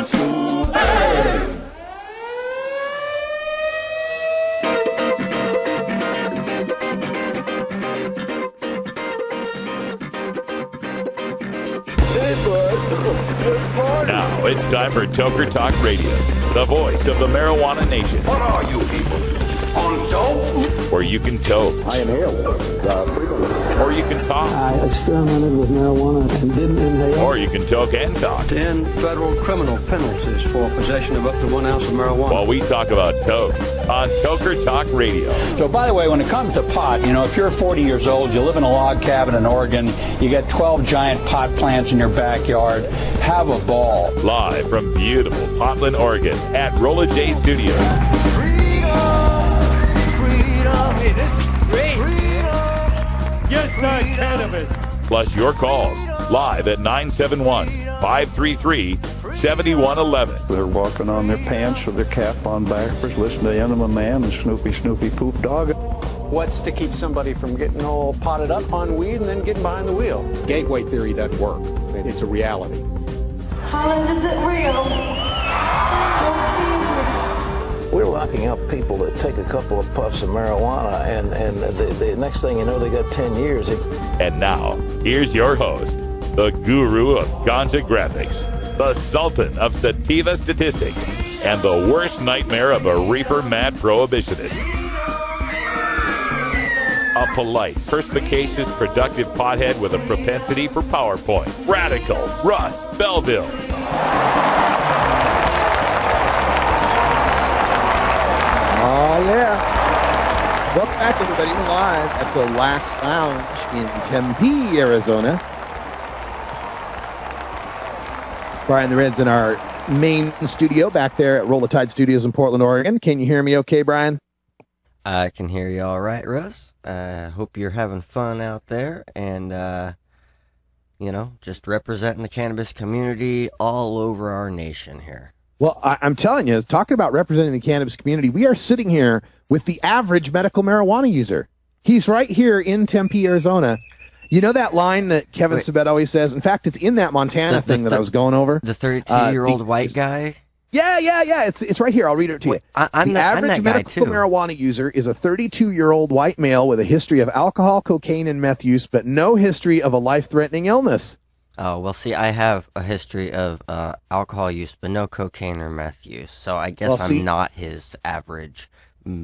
1, 2, hey! Now it's time for Toker Talk Radio, the voice of the marijuana nation. What are you people? On dope? Where you can toke. I inhale frequently. Or you can talk. I experimented with marijuana and didn't inhale. Or you can toke and talk. 10 federal criminal penalties for possession of up to 1 ounce of marijuana. While we talk about toke on Toker Talk Radio. So, by the way, when it comes to pot, if you're 40 years old, you live in a log cabin in Oregon, you got 12 giant pot plants in your backyard, have a ball. Live from beautiful Portland, Oregon at Rolla J Studios. Hey, this is great. Yes, cannabis. Plus your calls live at 971-533-7111. They're walking on their pants with their cap on backwards, listening to Enema Man and Snoopy Poop Dog. What's to keep somebody from getting all potted up on weed and then getting behind the wheel? Gateway theory doesn't work. It's a reality. Holland, is it real? Don't tease me. We're locking up people that take a couple of puffs of marijuana, and the next thing you know, they got 10 years. And now, here's your host, the guru of ganja graphics, the sultan of sativa statistics, and the worst nightmare of a reefer mad prohibitionist. A polite, perspicacious, productive pothead with a propensity for PowerPoint. Radical Russ Belville. Oh, yeah. Welcome back, everybody. We're live at the Lax Lounge in Tempe, Arizona. Brian the Red's in our main studio back there at Rolla Tide Studios in Portland, Oregon. Can you hear me okay, Brian? I can hear you all right, Russ. Hope you're having fun out there and, just representing the cannabis community all over our nation here. Well, I'm telling you, talking about representing the cannabis community, we are sitting here with the average medical marijuana user. He's right here in Tempe, Arizona. You know that line that Kevin Sabet always says? In fact, it's in that Montana thing that I was going over. The 32-year-old white guy? Yeah. It's right here. I'll read it to you. The average medical marijuana user is a 32-year-old white male with a history of alcohol, cocaine, and meth use, but no history of a life-threatening illness. Oh, well, see, I have a history of alcohol use, but no cocaine or meth use, so I guess I'm not his average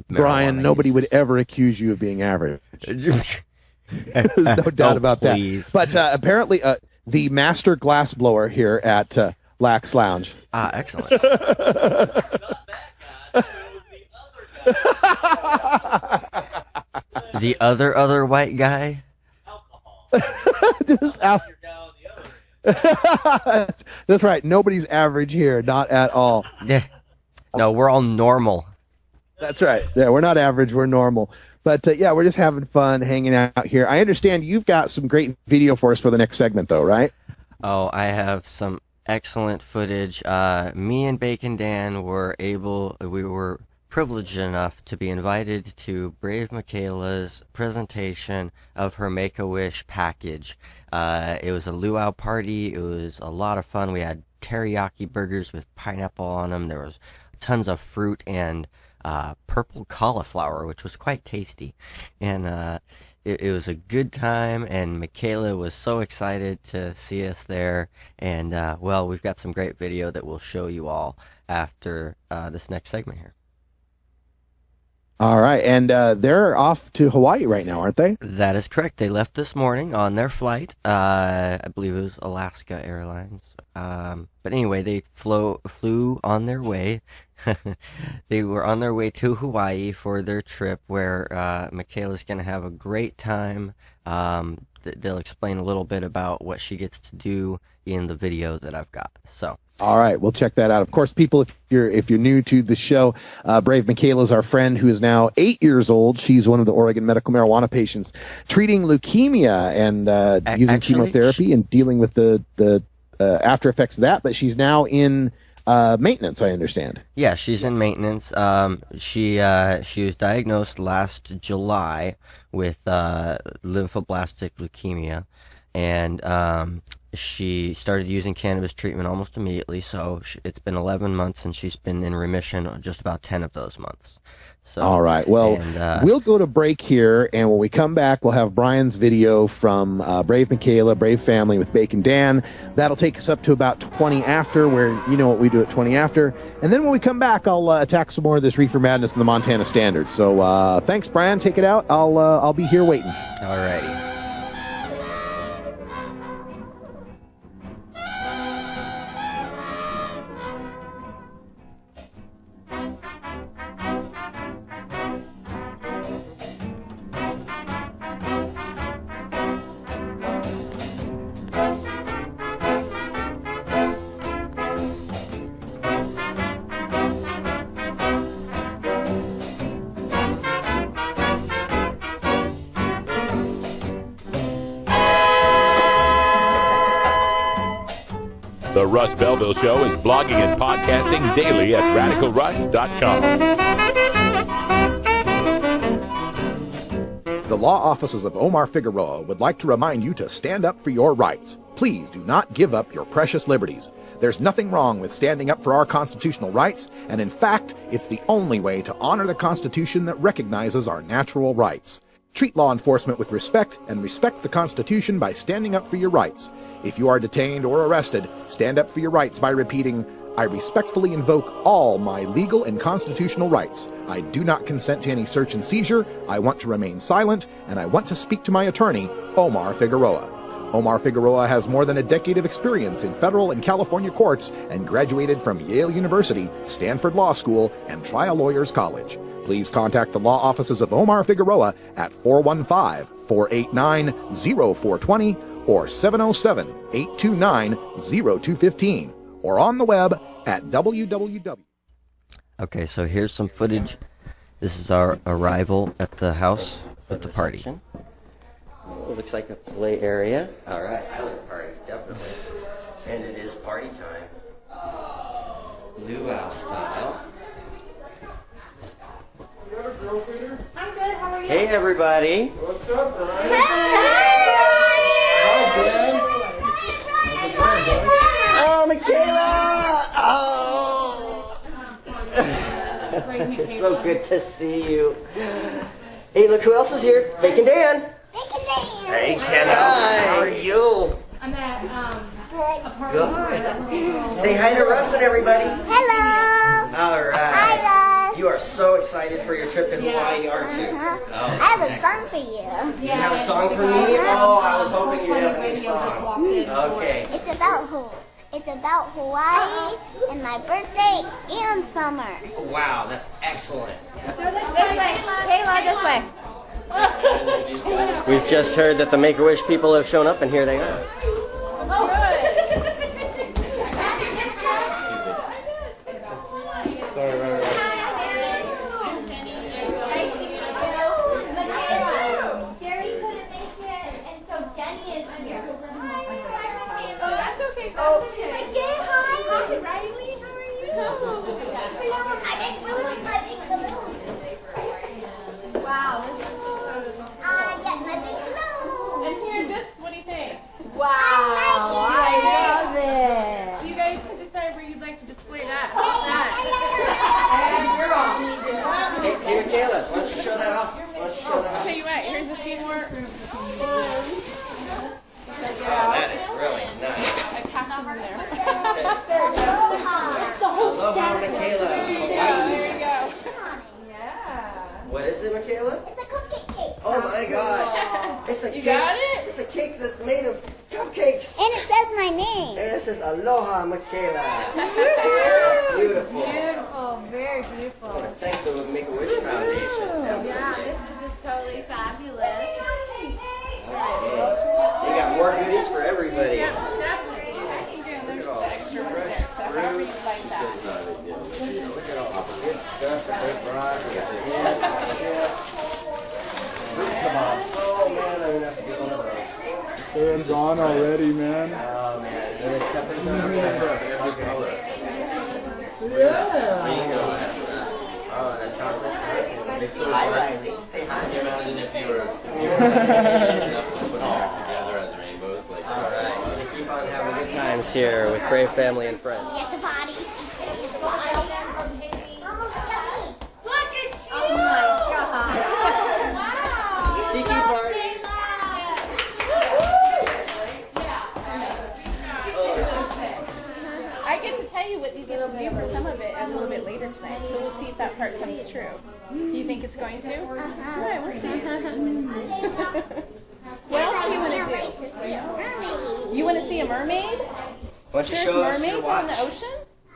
Brian, nobody would ever accuse you of being average. There's no doubt about that. But apparently, the master glass blower here at Lax Lounge. Ah, excellent. The other white guy? That's right. Nobody's average here. Not at all. Yeah. No, we're all normal. That's right. Yeah, we're not average. We're normal. But, we're just having fun hanging out here. I understand you've got some great video for us for the next segment, though, right? Oh, I have some excellent footage. Me and Bacon Dan we were privileged enough to be invited to Brave Mykayla's presentation of her Make-A-Wish package. It was a luau party. It was a lot of fun. We had teriyaki burgers with pineapple on them. There was tons of fruit and purple cauliflower, which was quite tasty. And it was a good time, and Mykayla was so excited to see us there. And, we've got some great video that we'll show you all after this next segment here. All right, and they're off to Hawaii right now, aren't they? That is correct. They left this morning on their flight. I believe it was Alaska Airlines. But anyway, they flew on their way. They were on their way to Hawaii for their trip, where Mykayla's going to have a great time. They'll explain a little bit about what she gets to do in the video that I've got. So. All right, we'll check that out. Of course, people, if you're new to the show, Brave Mykayla is our friend who is now 8 years old. She's one of the Oregon medical marijuana patients treating leukemia and using chemotherapy and dealing with the after effects of that. But she's now in maintenance, I understand. Yeah, she's in maintenance. She was diagnosed last July with lymphoblastic leukemia, and she started using cannabis treatment almost immediately, so it's been 11 months, and she's been in remission just about 10 of those months. So, all right. Well, we'll go to break here, and when we come back, we'll have Brian's video from Brave Mykayla, Brave Family with Bacon Dan. That'll take us up to about 20 after, where you know what we do at 20 after. And then when we come back, I'll attack some more of this reefer madness and the Montana Standard. So thanks, Brian. Take it out. I'll be here waiting. All righty. The Russ Belville Show is blogging and podcasting daily at RadicalRuss.com. The law offices of Omar Figueroa would like to remind you to stand up for your rights. Please do not give up your precious liberties. There's nothing wrong with standing up for our constitutional rights, and in fact, it's the only way to honor the Constitution that recognizes our natural rights. Treat law enforcement with respect and respect the Constitution by standing up for your rights. If you are detained or arrested, stand up for your rights by repeating, "I respectfully invoke all my legal and constitutional rights. I do not consent to any search and seizure. I want to remain silent, and I want to speak to my attorney, Omar Figueroa." Omar Figueroa has more than a decade of experience in federal and California courts and graduated from Yale University, Stanford Law School, and Trial Lawyers College. Please contact the law offices of Omar Figueroa at 415-489-0420 or 707-829-0215 or on the web at www. Okay, so here's some footage. This is our arrival at the house with the party. It looks like a play area. All right, island party, definitely. And it is party time. Luau style. I'm good, how are you? Hey, everybody. What's up, Brian? Oh, Mykayla! Oh! It's so good to see you. Hey, look who else is here. Bacon Dan. Bacon Dan. Hey, Kenna. How are you? I'm at a party. Good. Say hi to Russ and everybody. Hello. All right. Hi, Russ. You are so excited for your trip in Hawaii, aren't you? Oh, I have a song for you. You have a song for me? Oh, I was hoping you'd have a song. Okay. It's about Hawaii and my birthday and summer. Wow, that's excellent. This way. Kayla, this way. We've just heard that the Make-A-Wish people have shown up, and here they are. What is it, Mykayla? It's a cupcake cake. Oh my gosh. It's a cake. You got it? It's a cake that's made of cupcakes. And it says my name. And it says Aloha Mykayla. That's beautiful. Beautiful, very beautiful. I want to thank the Make-A-Wish Foundation. Yeah, this is just totally fabulous. Okay. So you got more goodies for everybody. Yeah, definitely. There's the extra one there, so however you like that. Look at all the good stuff that they brought. We got the ham, chips, fruit kebabs. Oh man, I'm gonna have to get one of those. They're gone already, man. Oh man, they're peppers over there. Yeah. Oh, that chocolate. Hi, Riley. Say hi. Can you imagine if you were enough to put them back together as rainbows? Like, all right. Keep on times here with Brave family and friends. Get the body. Oh my God. Tiki party. I get to tell you what you get to do for some of it a little bit later tonight, so we'll see if that part comes true. You think it's going to? All right, we'll see. What else do you want to do? You want to see a mermaid? There's mermaids on the ocean?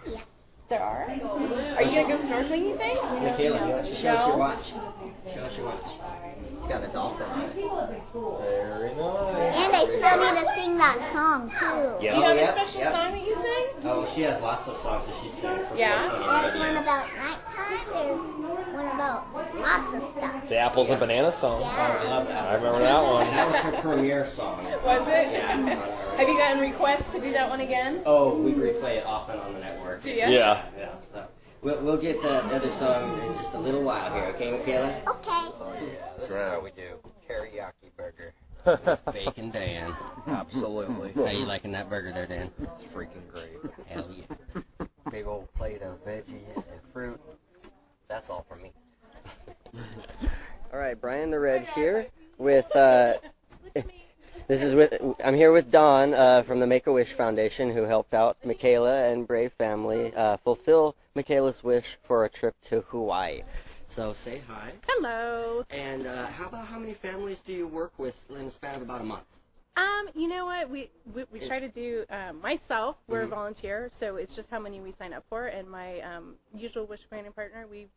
Yeah. There are? Are you going to go snorkeling, you think? Mykayla, you want to show us your watch? Show us your watch. It's got a dolphin on it. Very nice. And I still need to sing that song, too. Yep. You have a special song that you sing? Oh, she has lots of songs that she sings. Yeah? There's one about nighttime. There's one about lots of stuff. The Apples and Bananas song. Oh, I love that. I remember that one. That was her premiere song. Was it? Yeah. Have you gotten requests to do that one again? Oh, we replay it often on the network. Do you? Yeah. Yeah. So we'll get the other song in just a little while here, okay, Mykayla? Okay. This is how we do teriyaki burger. Bacon Dan. Absolutely. How you liking that burger there, Dan? It's freaking great. Hell yeah. Big old plate of veggies and fruit. That's all from me. All right, Brian the Red here with I'm here with Dawn from the Make-A-Wish Foundation, who helped out Mykayla and Brave family fulfill Mykayla's wish for a trip to Hawaii. So say hi. Hello. And how many families do you work with in the span of about a month? You know what? We try to do, myself, we're a volunteer, so it's just how many we sign up for, and my usual wish granting partner, we've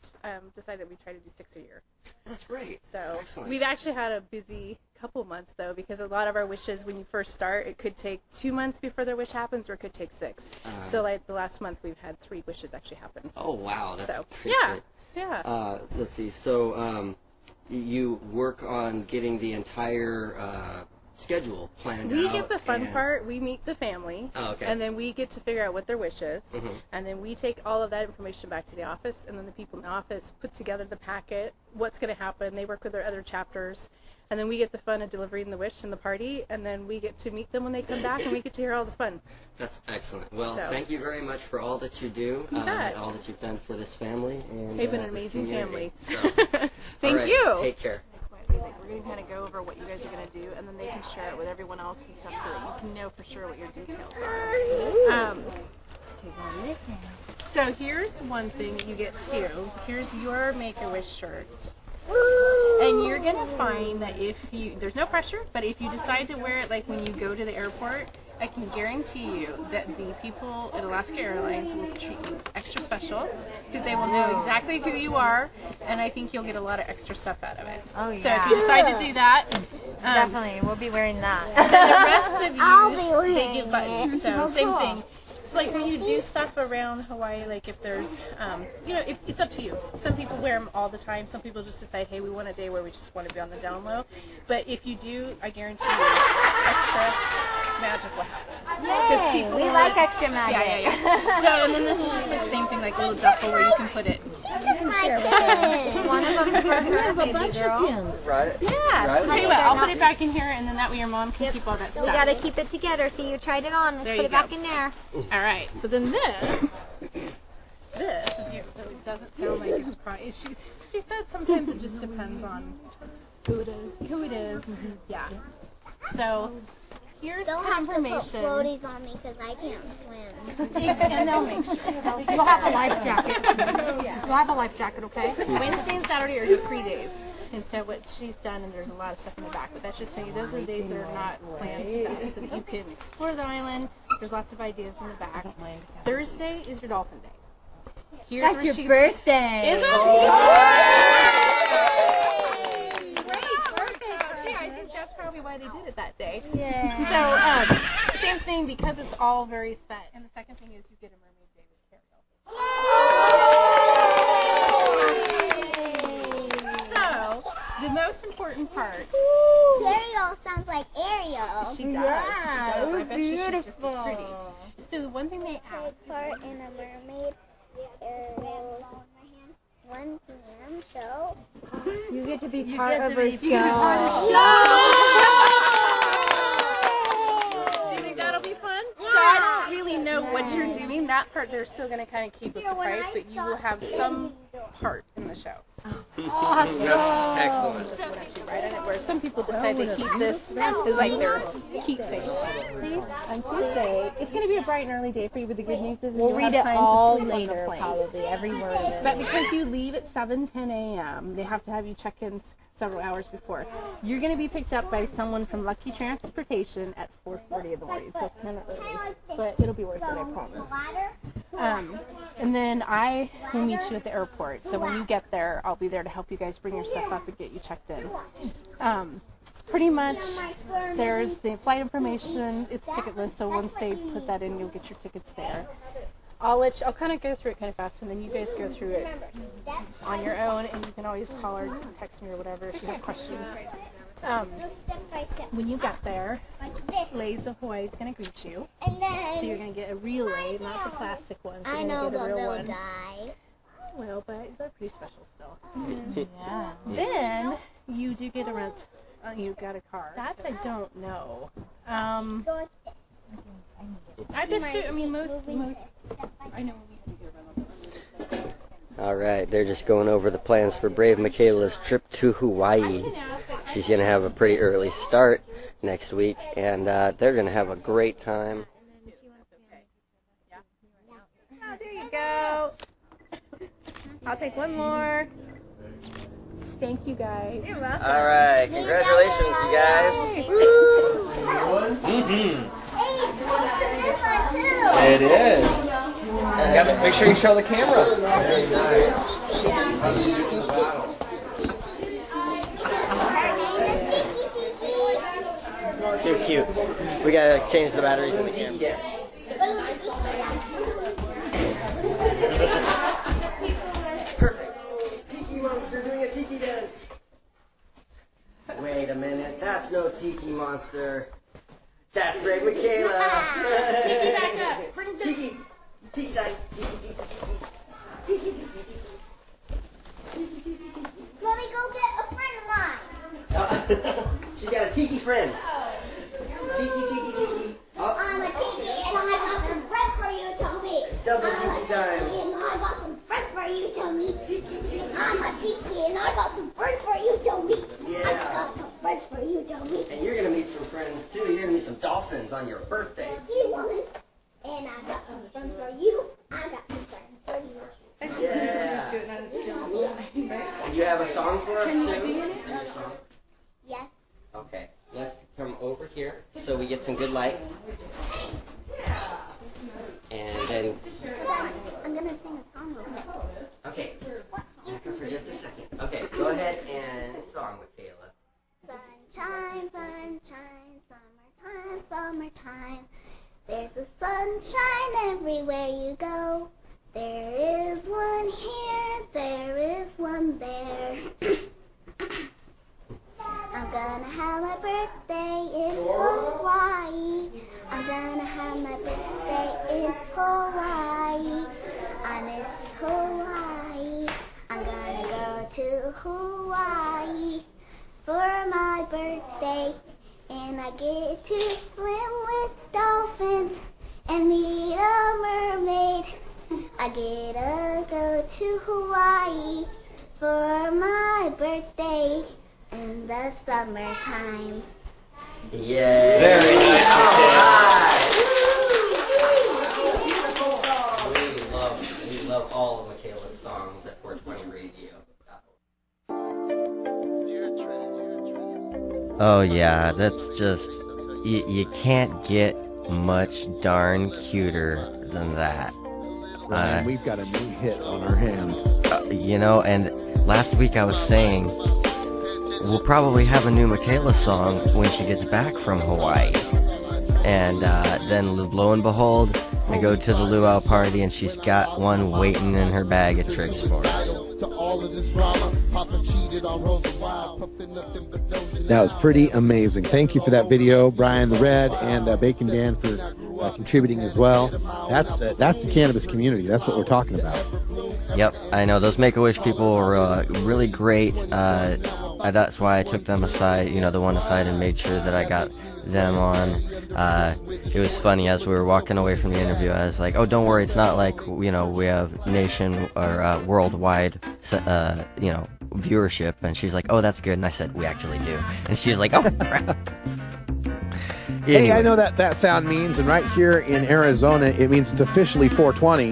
decided we try to do 6 a year. That's great. So excellent. We've actually had a busy couple months, though, because a lot of our wishes, when you first start, it could take 2 months before their wish happens, or it could take 6. So like the last month, we've had 3 wishes actually happen. Oh, wow. That's pretty yeah. good. Yeah. Let's see. So you work on getting the entire schedule planned out. We get the fun part. We meet the family. Oh, okay. And then we get to figure out what their wish is. And then we take all of that information back to the office. And then the people in the office put together the packet, what's going to happen. They work with their other chapters. And then we get the fun of delivering the wish and the party. And then we get to meet them when they come back, and we get to hear all the fun. That's excellent. Well, thank you very much for all that you do, all that you've done for this family. And, they've been an amazing family. So, thank you. Take care. We're going to kind of go over what you guys are going to do, and then they can share it with everyone else and stuff so that you can know for sure what your details are. So here's one thing that you get too. Here's your Make-A-Wish shirt. And you're going to find that there's no pressure, but if you decide to wear it like when you go to the airport, I can guarantee you that the people at Alaska Airlines will treat you extra special because they will know exactly who you are, and I think you'll get a lot of extra stuff out of it. Oh, yeah. So if you decide to do that, definitely, we'll be wearing that. And then the rest of I'll be you, wearing they get buttons. So Oh, same cool. thing. It's like when you do stuff around Hawaii, like if there's, it's up to you. Some people wear them all the time. Some people just decide, hey, we want a day where we just want to be on the down low. But if you do, I guarantee you, extra magic will happen. Yay! We like extra magic. Yeah. So, and then this is just the same thing, like a little duffel where you can put it. One of them for her, baby girl. Right. Yeah. So tell you what, I'll put it back in here, and then that way your mom can keep all that stuff. We gotta keep it together. See, you tried it on. Let's put it back in there. All right. So then this is so it doesn't sound like it's probably. She said sometimes it just depends on who it is. Yeah. So here's confirmation. Don't have to put floaties on me because I can't swim. And they'll make sure. You'll have a life jacket. You'll have a life jacket, okay? Wednesday and Saturday are your free days. And so what she's done, and there's a lot of stuff in the back, but that's just telling you those are the days that are not planned stuff, so that you can explore the island. There's lots of ideas in the back. Thursday is your dolphin day. Here's That's your birthday. Is it? Great birthday. I think that's probably why they did it that day. Yeah. So same thing, because it's all very set. And the second thing is you get a mermaid day with Ariel. So the most important part. Ariel sounds like Ariel. She does. Yeah, I bet you she's just as pretty. beautiful. So the one thing they ask part in a mermaid Ariel's 1 p.m. show. You get to be part of her show. Do you think that'll be fun? So I don't that part, they're still going to kind of keep a surprise, but you will have some part in the show. Awesome. That's excellent. So right on it, where some people decide they keep this as like their keepsake. See, on Tuesday, it's going to be a bright and early day for you, but the good news is we'll you'll read have it time all to sleep later, on the plane. probably, every word of it. But because you leave at 7:10 a.m., they have to have you check in several hours before. You're going to be picked up by someone from Lucky Transportation at 4:40 in the morning, so it's kind of early, but it'll be worth it, I promise. And then I will meet you at the airport, so when you get there, I'll be there to help you guys bring your stuff up and get you checked in. Pretty much, there's the flight information, it's ticketless, so once they put that in, you'll get your tickets there. I'll kind of go through it kind of fast, and then you guys go through it on your own, and you can always call or text me or whatever if you have questions. When you get there, Lays of Hawaii is going to greet you. So you're going to get a real lei, not the plastic one. So I know, but they'll die. Well, but they're pretty special still. Yeah. Then you do get a rent. You got a car. That I don't know. I bet you. I mean, most. I know we have to get around. All right, they're just going over the plans for Brave Mykayla's trip to Hawaii. She's going to have a pretty early start next week, and they're going to have a great time. Oh, there you go. I'll take one more. Thank you, guys. You're welcome. All right, congratulations, you guys. It is. Make sure you show the camera. Too cute. We gotta change the batteries in the camera. Yes. Perfect. Tiki monster doing a tiki dance. Wait a minute, that's no tiki monster. That's Brave Mykayla. Tiki. Tiki time. Tiki, tiki, tiki. Tiki, tiki, tiki. Tiki, tiki, tiki. Let me go get a friend of mine. She's got a tiki friend. Tiki, tiki, tiki. I'm a tiki and I got some friends for you, Tommy. Double tiki time. And I got some friends for you, Tommy. Tiki, tiki, I'm a tiki and I got some friends for you, Tommy. Yeah. I got some friends for you, Tommy. And you're gonna meet some friends too. You're gonna meet some dolphins on your birthday. You want it? And I got some friends for you. I got some friends for you. Yeah. And you have a song for us too? Sing your song. Yes. Okay. Let's come over here so we get some good light. And then. I'm gonna sing a song real quick. Okay. Back up for just a second. Okay. Go ahead and song with Kayla. Sunshine, sunshine, summertime, summertime. There's a sunshine everywhere you go. There is one here, there is one there. I'm gonna have my birthday in Hawaii. I'm gonna have my birthday in Hawaii. I miss Hawaii. I'm gonna go to Hawaii for my birthday. And I get to swim with dolphins and meet a mermaid. I get to go to Hawaii for my birthday in the summertime. Yay! Very nice. We love all of Mykayla's songs at 420 Radio. Oh yeah, that's just, you can't get much darn cuter than that. Ryan, we've got a new hit on our hands. You know, and last week I was saying, we'll probably have a new Mykayla song when she gets back from Hawaii. And then lo and behold, I go to the luau party and she's got one waiting in her bag of tricks for us. That was pretty amazing. Thank you for that video, Brian the Red, and Bacon Dan for contributing as well. That's the cannabis community. That's what we're talking about. Yep, I know. Those Make-A-Wish people were really great. That's why I took them aside, the one aside, and made sure that I got them on. It was funny as we were walking away from the interview. I was like, "Oh, don't worry, it's not like we have nation or worldwide viewership." And she's like, "Oh, that's good." And I said, "We actually do." And she was like, "Oh, crap." Hey, I know that sound means, and right here in Arizona, it means it's officially 420.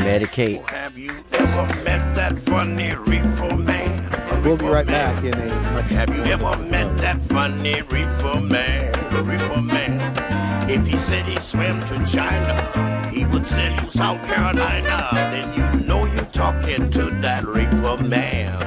Medicate. Have you ever met that funny reefer man? We'll be right back in a much. Have you ever met that funny reefer man? Reefer man. If he said he swam to China, he would send you South Carolina. Then you know you're talking to that reefer man.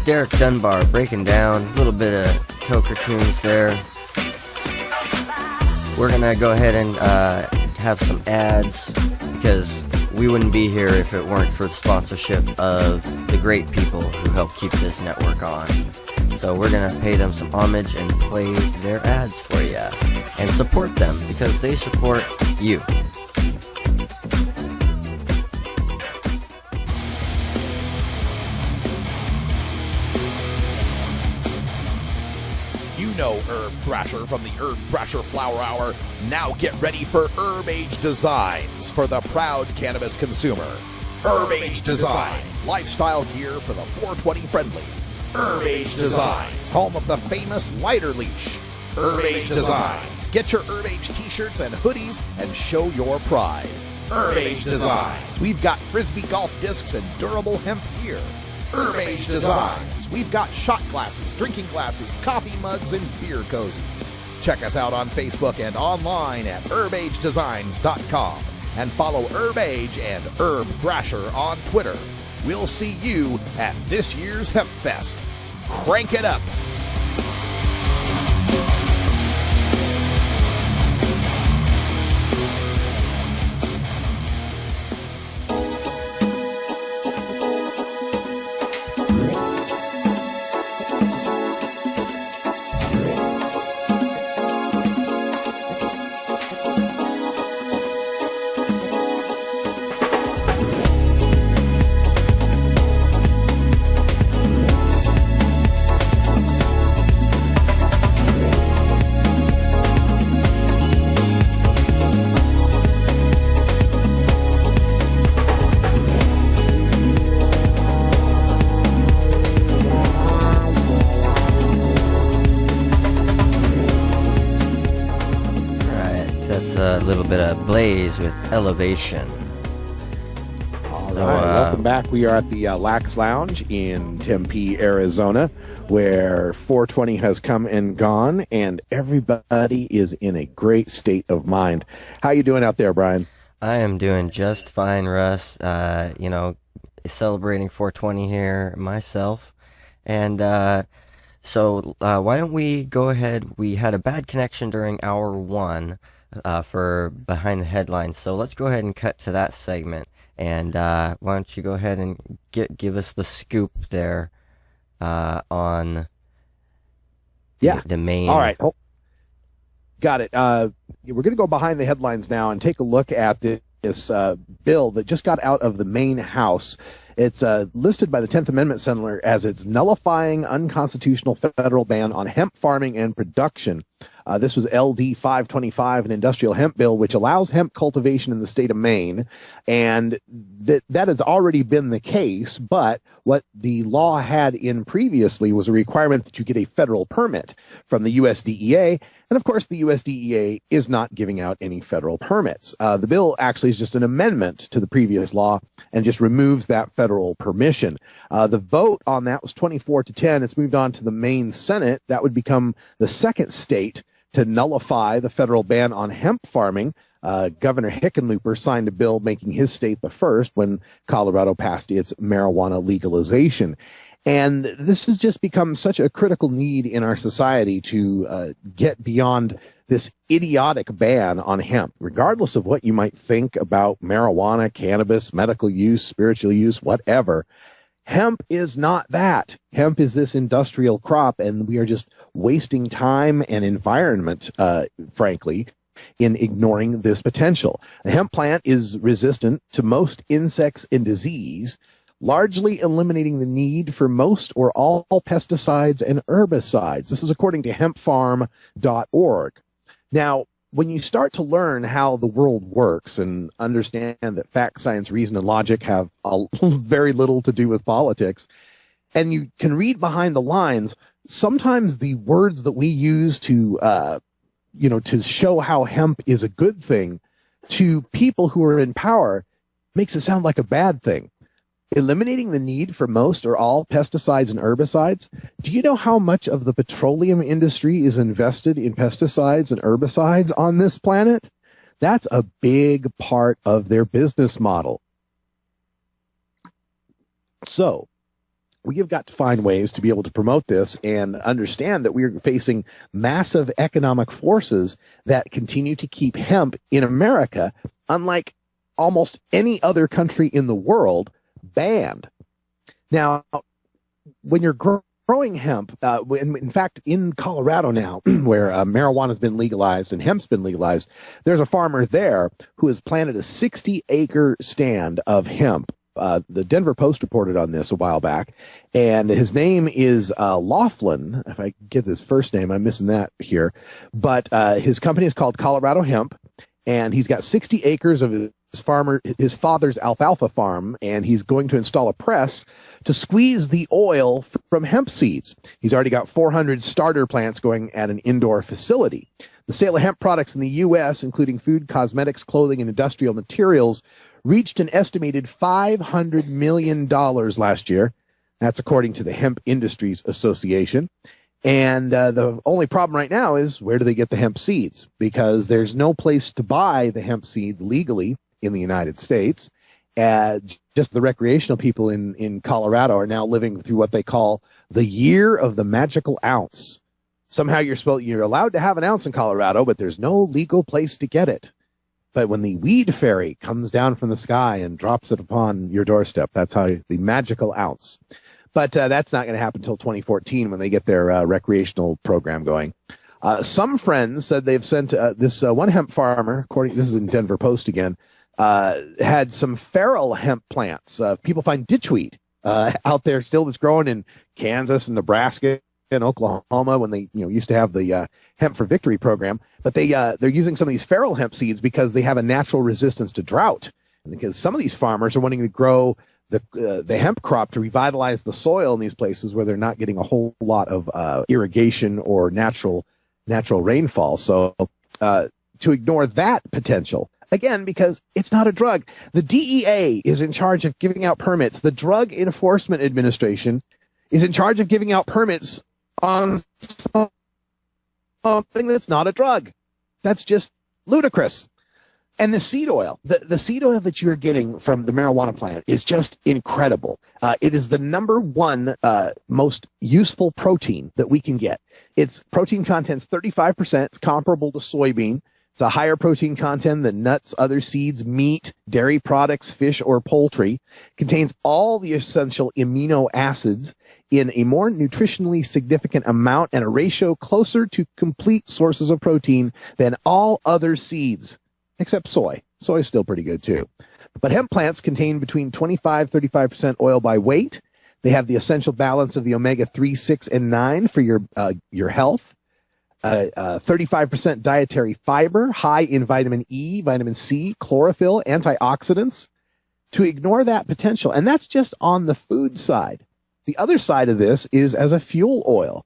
Derek Dunbar breaking down a little bit of Toker tunes there. We're gonna go ahead and have some ads because we wouldn't be here if it weren't for the sponsorship of the great people who help keep this network on. So we're gonna pay them some homage and play their ads for you and support them because they support you. know Herb Thrasher from the Herb Thrasher Flower Hour. Now get ready for Herb Age Designs for the proud cannabis consumer. Herb Age Designs, lifestyle gear for the 420 friendly. Herb Age Designs, home of the famous lighter leash. Herb Age Designs, get your Herb Age t-shirts and hoodies and show your pride. Herb Age Designs, we've got frisbee golf discs and durable hemp gear. Herb Age Designs, we've got shot glasses, drinking glasses, coffee mugs, and beer cozies. Check us out on Facebook and online at herbagedesigns.com and follow Herb Age and Herb Thrasher on Twitter. We'll see you at this year's Hemp Fest. Crank it up! With Elevation. All right, welcome back. We are at the Lax Lounge in Tempe, Arizona, where 420 has come and gone, and everybody is in a great state of mind. How you doing out there, Brian? I am doing just fine, Russ. Celebrating 420 here myself, and so why don't we go ahead? We had a bad connection during hour one. For Behind the Headlines. So let's go ahead and cut to that segment. And why don't you go ahead and give us the scoop there on the Maine. All right. Got it. We're going to go behind the headlines now and take a look at this bill that just got out of the Maine House. It's listed by the 10th Amendment Senator as it's nullifying unconstitutional federal ban on hemp farming and production. This was LD 525, an industrial hemp bill, which allows hemp cultivation in the state of Maine. And that has already been the case. But what the law had in previously was a requirement that you get a federal permit from the USDEA. And of course, the USDEA is not giving out any federal permits. The bill actually is just an amendment to the previous law and just removes that federal permission. The vote on that was 24-10. It's moved on to the Maine Senate. That would become the second state to nullify the federal ban on hemp farming. Governor Hickenlooper signed a bill making his state the first when Colorado passed its marijuana legalization. And this has just become such a critical need in our society to get beyond this idiotic ban on hemp, regardless of what you might think about marijuana, cannabis, medical use, spiritual use, whatever. Hemp is not that. Hemp is this industrial crop, and we are just wasting time and environment, frankly, in ignoring this potential. The hemp plant is resistant to most insects and disease, largely eliminating the need for most or all pesticides and herbicides. This is according to hempfarm.org. Now, when you start to learn how the world works and understand that fact, science, reason, and logic have very little to do with politics, and you can read behind the lines, sometimes the words that we use to show how hemp is a good thing to people who are in power makes it sound like a bad thing. Eliminating the need for most or all pesticides and herbicides. Do you know how much of the petroleum industry is invested in pesticides and herbicides on this planet? That's a big part of their business model. So we have got to find ways to be able to promote this and understand that we are facing massive economic forces that continue to keep hemp in America, unlike almost any other country in the world, banned. Now, when you're growing hemp, in fact, in Colorado now, where marijuana has been legalized and hemp's been legalized, there's a farmer there who has planted a 60-acre stand of hemp. The Denver Post reported on this a while back, and his name is Laughlin. If I get his first name, I'm missing that here. But his company is called Colorado Hemp, and he's got 60 acres of his father's alfalfa farm, and he's going to install a press to squeeze the oil from hemp seeds. He's already got 400 starter plants going at an indoor facility. The sale of hemp products in the U.S., including food, cosmetics, clothing, and industrial materials, reached an estimated $500 million last year. That's according to the Hemp Industries Association. And the only problem right now is, where do they get the hemp seeds? Because there's no place to buy the hemp seeds legally in the United States. Just the recreational people in Colorado are now living through what they call the year of the magical ounce. Somehow you're allowed to have an ounce in Colorado, but there's no legal place to get it. But when the weed fairy comes down from the sky and drops it upon your doorstep, that's how the magical ounce. But that's not going to happen until 2014 when they get their recreational program going. Some friends said they've sent this one hemp farmer, this is in Denver Post again, had some feral hemp plants. People find ditchweed out there still that's growing in Kansas and Nebraska and Oklahoma when they used to have the Hemp for Victory program. But they're using some of these feral hemp seeds because they have a natural resistance to drought. And because some of these farmers are wanting to grow the hemp crop to revitalize the soil in these places where they're not getting a whole lot of irrigation or natural rainfall. So to ignore that potential, again, because it's not a drug. The DEA is in charge of giving out permits. The Drug Enforcement Administration is in charge of giving out permits on something that's not a drug. That's just ludicrous. And the seed oil, the seed oil that you're getting from the marijuana plant is just incredible. It is the number one most useful protein that we can get. Its protein content's 35%. It's comparable to soybean. It's a higher protein content than nuts, other seeds, meat, dairy products, fish, or poultry. Contains all the essential amino acids in a more nutritionally significant amount and a ratio closer to complete sources of protein than all other seeds, except soy. Soy is still pretty good too. But hemp plants contain between 25-35% oil by weight. They have the essential balance of the omega-3, 6, and 9 for your health. 35% dietary fiber, high in vitamin E, vitamin C, chlorophyll, antioxidants, to ignore that potential. And that's just on the food side. The other side of this is as a fuel oil.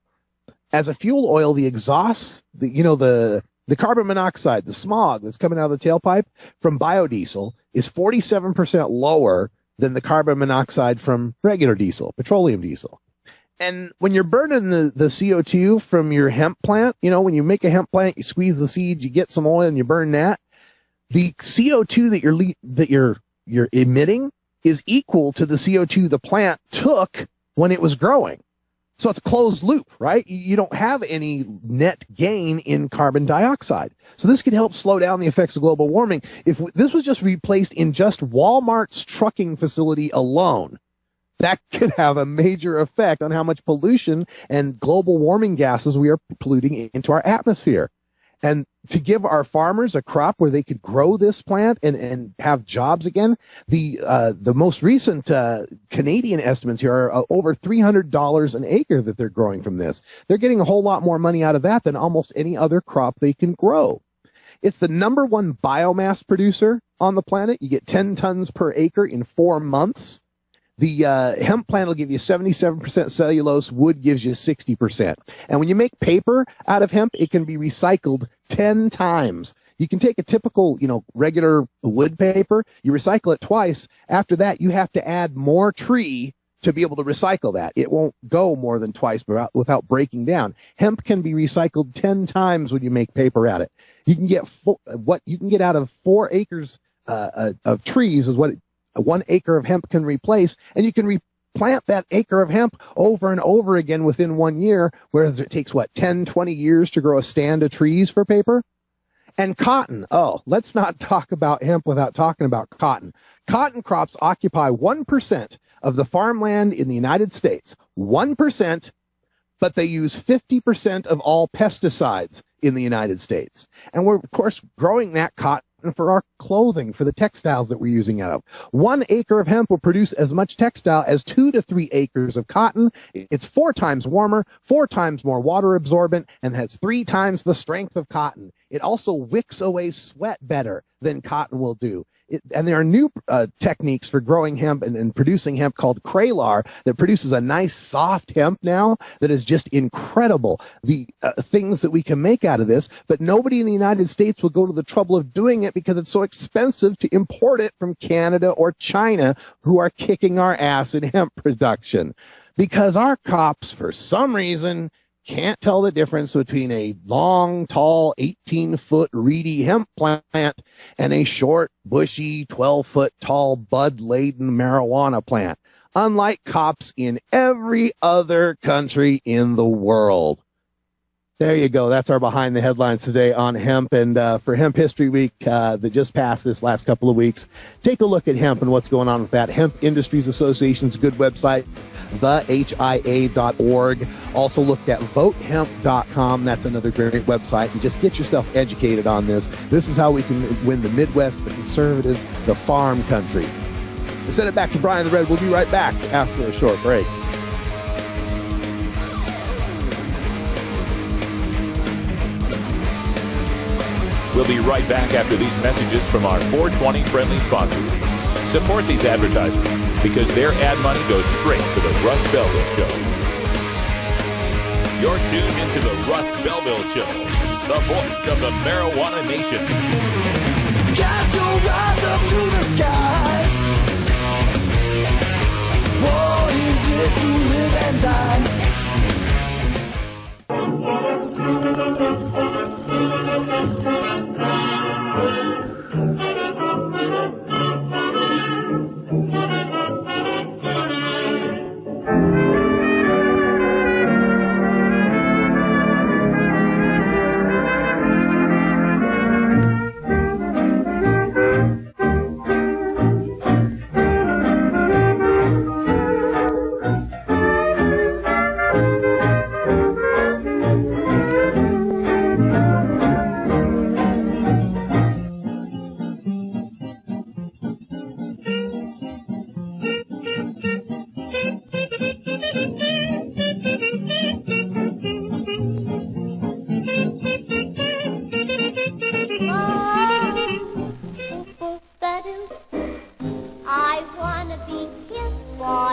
As a fuel oil, the exhausts, the carbon monoxide, the smog that's coming out of the tailpipe from biodiesel is 47% lower than the carbon monoxide from regular diesel, petroleum diesel. And when you're burning the CO2 from your hemp plant, when you make a hemp plant, you squeeze the seeds, you get some oil and you burn that. The CO2 that you're emitting is equal to the CO2 the plant took when it was growing. So it's a closed loop, right? You don't have any net gain in carbon dioxide. So this could help slow down the effects of global warming. If this was just replaced in just Walmart's trucking facility alone, that could have a major effect on how much pollution and global warming gases we are polluting into our atmosphere. And to give our farmers a crop where they could grow this plant and have jobs again, the most recent Canadian estimates here are over $300 an acre that they're growing from this. They're getting a whole lot more money out of that than almost any other crop they can grow. It's the number one biomass producer on the planet. You get 10 tons per acre in 4 months. The hemp plant will give you 77% cellulose. Wood gives you 60%. And when you make paper out of hemp, it can be recycled 10 times. You can take a typical, regular wood paper, you recycle it twice. After that, you have to add more tree to be able to recycle that. It won't go more than twice without breaking down. Hemp can be recycled 10 times when you make paper out of it. You can get what you can get out of 4 acres of trees is what 1 acre of hemp can replace, and you can replant that acre of hemp over and over again within 1 year, whereas it takes, 10, 20 years to grow a stand of trees for paper? And cotton. Oh, let's not talk about hemp without talking about cotton. Cotton crops occupy 1% of the farmland in the United States. 1%, but they use 50% of all pesticides in the United States. And we're, of course, growing that cotton for our clothing, for the textiles that we're using out of. 1 acre of hemp will produce as much textile as 2 to 3 acres of cotton. It's 4 times warmer, 4 times more water absorbent, and has 3 times the strength of cotton. It also wicks away sweat better than cotton will do. And there are new techniques for growing hemp and producing hemp called Kralar that produces a nice soft hemp now that is just incredible. The things that we can make out of this, but nobody in the United States will go to the trouble of doing it because it's so expensive to import it from Canada or China, who are kicking our ass in hemp production. Because our cops, for some reason, can't tell the difference between a long, tall, 18-foot reedy hemp plant and a short, bushy, 12-foot tall, bud-laden marijuana plant, unlike cops in every other country in the world. There you go. That's our Behind the Headlines today on hemp. And for Hemp History Week that just passed this last couple of weeks, take a look at hemp and what's going on with that. Hemp Industries Association's a good website, thehia.org. Also look at votehemp.com. That's another great website. And just get yourself educated on this. This is how we can win the Midwest, the conservatives, the farm countries. We'll send it back to Brian the Red. We'll be right back after a short break. We'll be right back after these messages from our 420 friendly sponsors. Support these advertisers because their ad money goes straight to the Russ Belville Show. You're tuned into the Russ Belville Show, the voice of the marijuana nation. Cast your eyes up to the skies. What is it to live and die?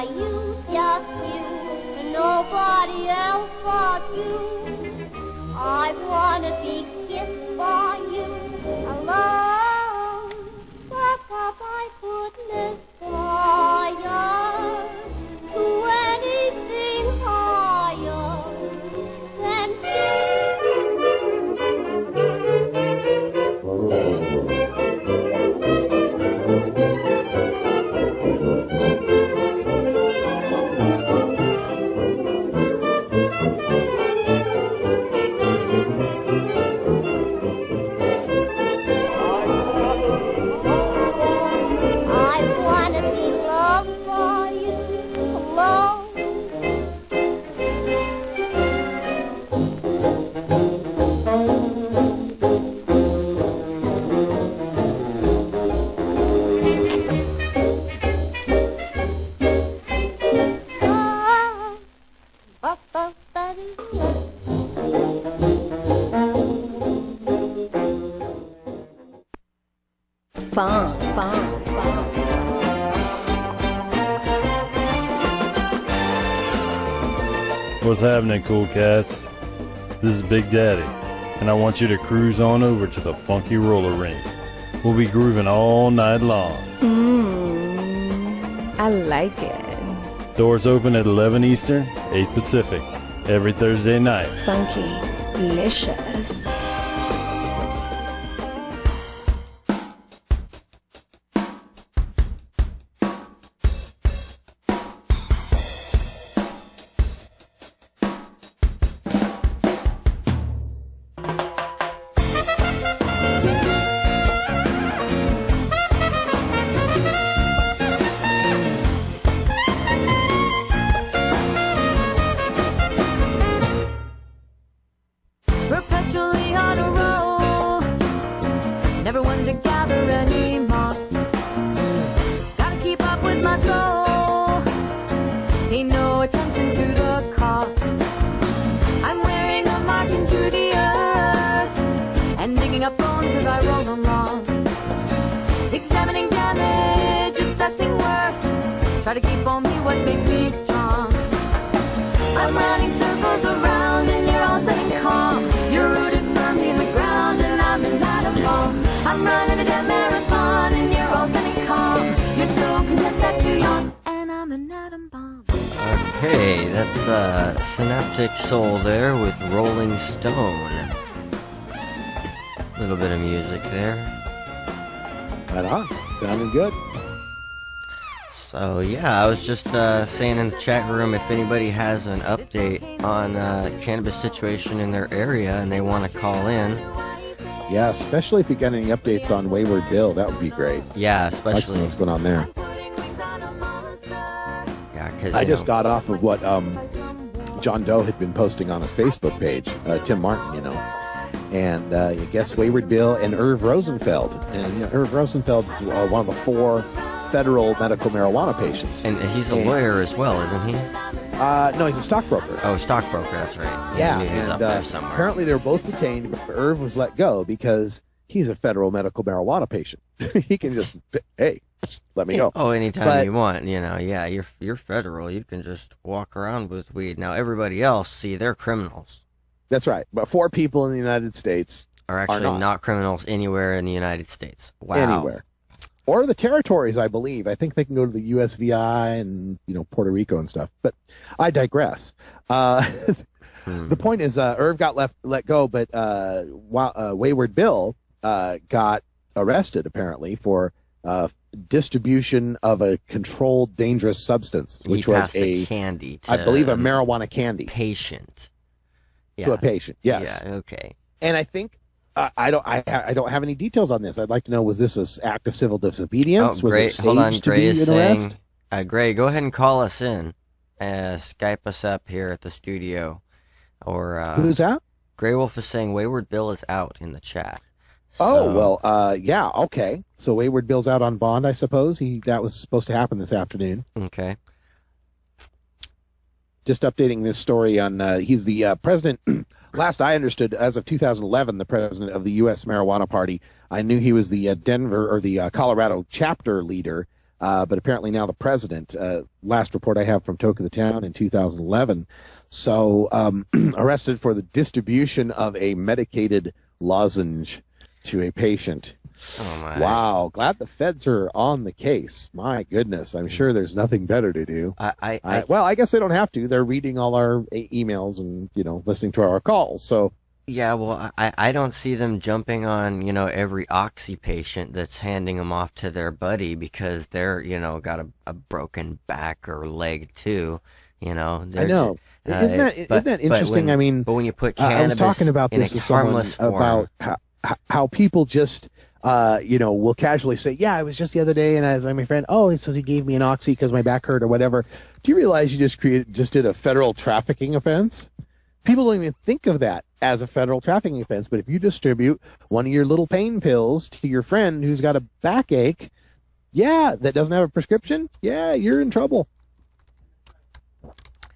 by you, just you, and nobody else but you. I wanna be kissed by you alone. But I couldn't aspire to anything higher than What's happening, cool cats? This is Big Daddy, and I want you to cruise on over to the Funky Roller Rink. We'll be grooving all night long. I like it. Doors open at 11 Eastern, 8 Pacific, every Thursday night. Funky. Delicious. Perpetually on a roll, never one to gather any moss. Gotta keep up with my soul, pay no attention to the cost. I'm wearing a mark into the earth and digging up bones as I roll along. Examining damage, assessing worth, try to keep only what makes me strong. I'm running circles around and you're all setting calm. You're rooted firmly in the ground and I'm in that bomb. I'm running a damn marathon and you're all setting calm. You're so content that you yawn and I'm an atom bomb. Okay, that's Synaptic Soul there with Rolling Stone. Little bit of music there. Right on. Sounding good. So yeah, I was just saying in the chat room, if anybody has an update on cannabis situation in their area and they want to call in. Yeah, especially if you got any updates on Wayward Bill, that would be great. Yeah, especially what's going on there. Yeah, because I just got off of what John Doe had been posting on his Facebook page, Tim Martin, you know. And I guess Wayward Bill and Irv Rosenfeld. And you know, Irv Rosenfeld's one of the 4 federal medical marijuana patients. And he's a lawyer as well, isn't he? No, he's a stockbroker. Oh, stockbroker, that's right. Yeah, I knew he was and up there somewhere. apparently they were both detained, but Irv was let go because he's a federal medical marijuana patient. He can just, hey, let me go. Oh, anytime you want, you know. Yeah, you're federal. You can just walk around with weed. Now, everybody else, see, they're criminals. That's right. But 4 people in the United States are actually not criminals anywhere in the United States. Wow. Anywhere. Or the territories, I believe. I think they can go to the USVI and, you know, Puerto Rico and stuff. But I digress. The point is, Irv got let go, but Wayward Bill got arrested, apparently, for distribution of a controlled dangerous substance, which was a candy I believe a marijuana candy. Patient. To a patient, yes. Yeah, okay. And I think I don't have any details on this. I'd like to know, was this an act of civil disobedience? Oh, was Gray, it staged hold on, to Gray be is an arrest? saying, Gray, go ahead and call us in. Skype us up here at the studio. Or who's that? Grey Wolf is saying Wayward Bill is out in the chat. Oh, well, yeah, okay. So Wayward Bill's out on bond, I suppose. That was supposed to happen this afternoon. Okay. Just updating this story on, he's the president, last I understood, as of 2011, the president of the U.S. Marijuana Party. I knew he was the Denver, or the Colorado chapter leader. but apparently now the president. Last report I have from Toker the Town in 2011. So arrested for the distribution of a medicated lozenge to a patient. Oh my. Wow, glad the feds are on the case. My goodness, I'm sure there's nothing better to do. Well, I guess they don't have to. They're reading all our emails and, listening to our calls. So yeah, well, I don't see them jumping on, every oxy patient that's handing them off to their buddy because they're, got a broken back or leg too. I know. Isn't that interesting? But when you put cannabis I was talking about this with someone about how people just, will casually say, yeah, I was just the other day and I was with my friend, oh, so he gave me an oxy because my back hurt or whatever. Do you realize you just did a federal trafficking offense? People don't even think of that as a federal trafficking offense, but if you distribute one of your little pain pills to your friend who's got a backache, that doesn't have a prescription, you're in trouble.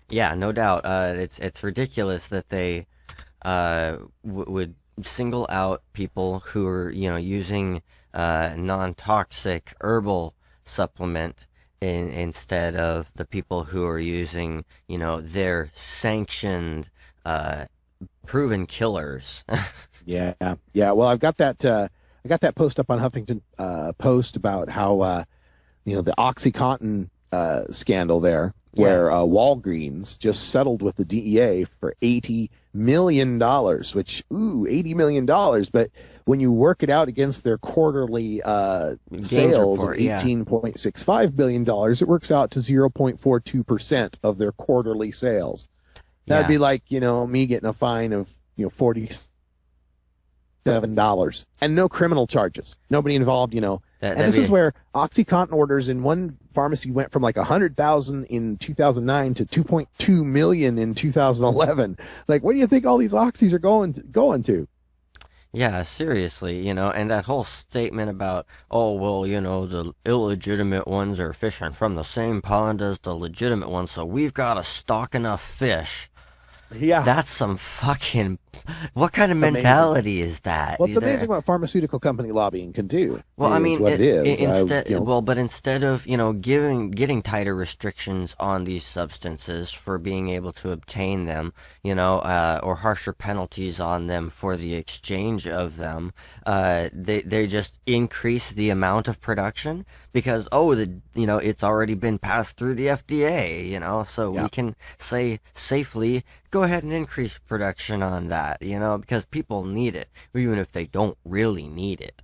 Yeah, no doubt. It's ridiculous that they would single out people who are using non-toxic herbal supplement instead of the people who are using their sanctioned proven killers. Yeah. Well, I've got that. I got that post up on Huffington Post about how the OxyContin scandal there. Where Walgreens just settled with the DEA for $80 million, which, $80 million. But when you work it out against their quarterly sales of $18.65 billion, it works out to 0.42% of their quarterly sales. That'd be like, me getting a fine of, $47 and no criminal charges. Nobody involved, And this is where OxyContin orders in one pharmacy went from like 100,000 in 2009 to 2.2 million in 2011. Like, where do you think all these oxys are going to? Yeah, seriously, and that whole statement about, the illegitimate ones are fishing from the same pond as the legitimate ones, so we've got to stock enough fish. Yeah. That's some fucking... What kind of mentality is that? Well, it's amazing what pharmaceutical company lobbying can do. Well, I mean, what it is. But instead of, getting tighter restrictions on these substances for being able to obtain them, or harsher penalties on them for the exchange of them, they just increase the amount of production because, it's already been passed through the FDA, so we can say safely, go ahead and increase production on that, because people need it, even if they don't really need it.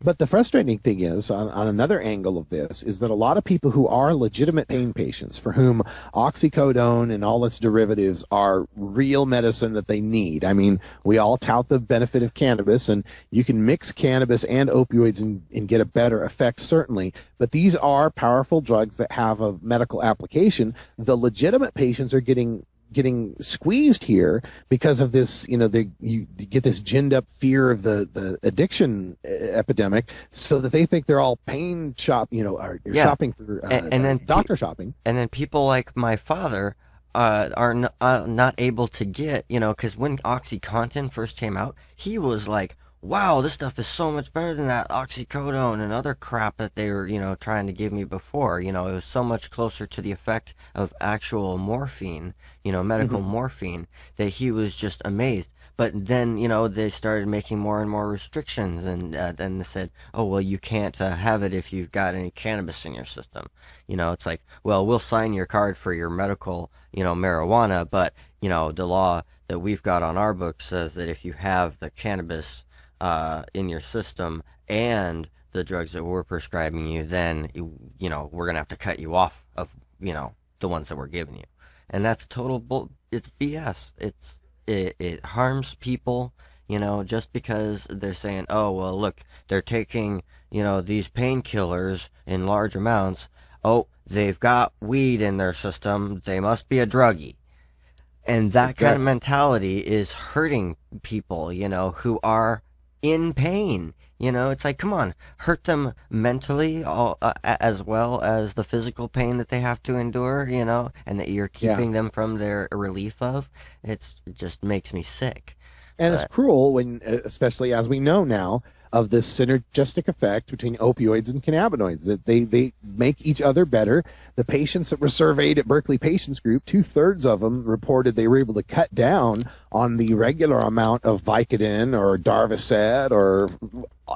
But the frustrating thing is, on another angle of this, is that a lot of people who are legitimate pain patients, for whom oxycodone and all its derivatives are real medicine that they need. I mean, we all tout the benefit of cannabis, and you can mix cannabis and opioids and get a better effect, certainly. But these are powerful drugs that have a medical application. The legitimate patients are getting squeezed here because of this, you get this ginned up fear of the addiction epidemic, so that they think they're all pain shopping for and then doctor shopping. And then people like my father are not able to get, because when OxyContin first came out, he was like, wow, this stuff is so much better than that oxycodone and other crap that they were, trying to give me before. It was so much closer to the effect of actual morphine, medical morphine, that he was just amazed. But then, they started making more and more restrictions, and then they said, oh, well, you can't have it if you've got any cannabis in your system. It's like, well, we'll sign your card for your medical, marijuana, but, the law that we've got on our books says that if you have the cannabis in your system and the drugs that we're prescribing you, then we're gonna have to cut you off of the ones that we're giving you, and that's total it's BS. It harms people, just because they're saying, oh well, look, they're taking these painkillers in large amounts. Oh, they've got weed in their system, they must be a druggie. And that kind of mentality is hurting people, who are in pain. It's like, come on, hurt them mentally as well as the physical pain that they have to endure, and that you're keeping them from their relief of. It just makes me sick. And it's cruel when, especially as we know now, of this synergistic effect between opioids and cannabinoids, that they make each other better. The patients that were surveyed at Berkeley Patients Group, 2/3 of them reported they were able to cut down on the regular amount of Vicodin or Darvocet or